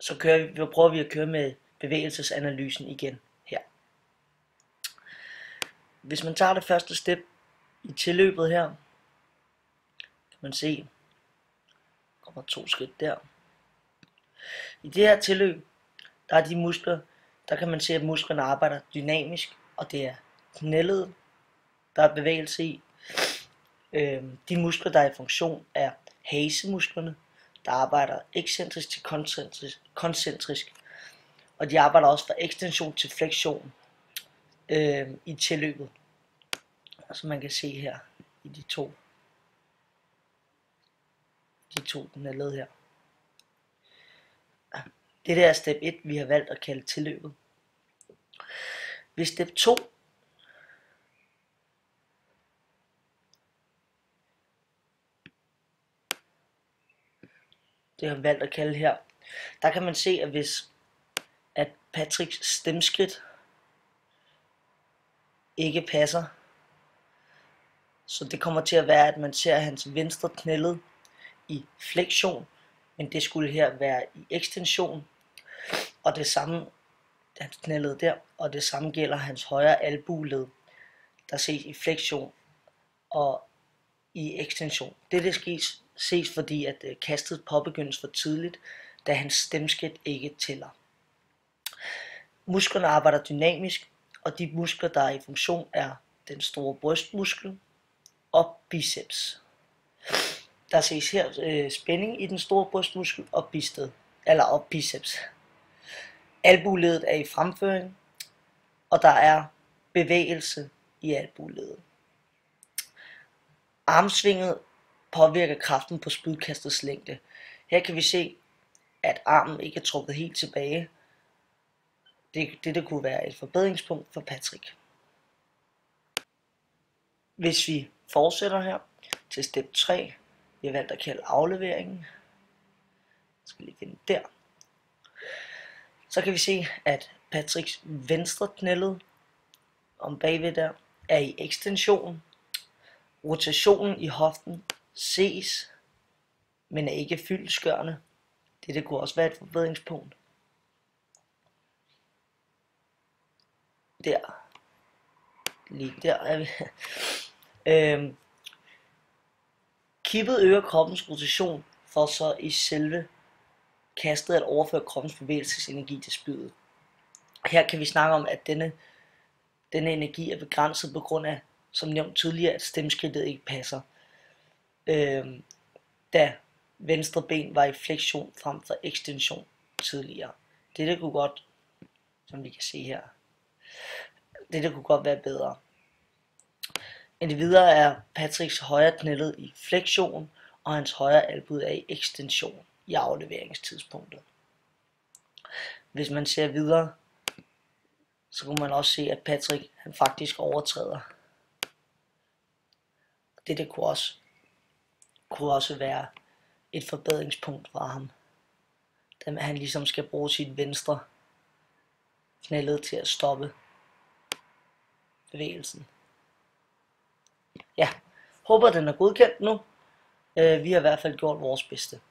så prøver vi at køre med bevægelsesanalysen igen her. Hvis man tager det første step i tilløbet her, kan man se, der kommer 2 skridt der. I det her tilløb, der er de muskler, der kan man se, at musklerne arbejder dynamisk, og det er knælet, der er bevægelse i. De muskler, der er i funktion, er hasemusklerne, der arbejder ekscentrisk til koncentrisk, og de arbejder også fra ekstension til fleksion i tilløbet. Som man kan se her i de to knælet her. Det der er step 1, vi har valgt at kalde tilløbet. Ved step 2, det har vi valgt at kalde her, der kan man se, at hvis at Patricks stemskridt ikke passer, så det kommer til at være, at man ser hans venstre knæled i fleksion, men det skulle her være i ekstension, og det samme hans knæled der, og det samme gælder hans højre albueled, der ses i fleksion og i ekstension. Det skal ses, fordi at kastet påbegyndes for tidligt, da hans stemskridt ikke tæller. Musklerne arbejder dynamisk, og de muskler, der er i funktion, er den store brystmuskel og biceps. Der ses her spænding i den store brystmuskel og biceps. Albueledet er i fremføring, og der er bevægelse i albueledet. Armsvinget påvirker kraften på spydkastets længde. Her kan vi se, at armen ikke er trukket helt tilbage. Det kunne være et forbedringspunkt for Patrick. Hvis vi fortsætter her til step 3, vi har valgt at kalde afleveringen. Jeg skal lige finde der. Så kan vi se, at Patricks venstre knæled om bagved der er i ekstension. Rotationen i hoften ses, men er ikke fyldestgørende. Det kunne også være et forbedringspunkt. Der. Lige der er vi. Kippet øger kroppens rotation for så i selve kastet at overføre kroppens bevægelsesenergi til spydet. Her kan vi snakke om, at denne energi er begrænset på grund af, som nævnt tidligere, at stemskridtet ikke passer, da venstre ben var i fleksion frem for ekstension tidligere. Dette kunne godt, som vi kan se her, dette kunne godt være bedre. Indtil videre er Patricks højre knæled i fleksion, og hans højre albue er i ekstension i afleveringstidspunktet. Hvis man ser videre, så kunne man også se, at Patrick han faktisk overtræder. Det kunne også være et forbedringspunkt for ham, da han ligesom skal bruge sit venstre knæled til at stoppe bevægelsen. Ja, håber den er godkendt nu. Vi har i hvert fald gjort vores bedste.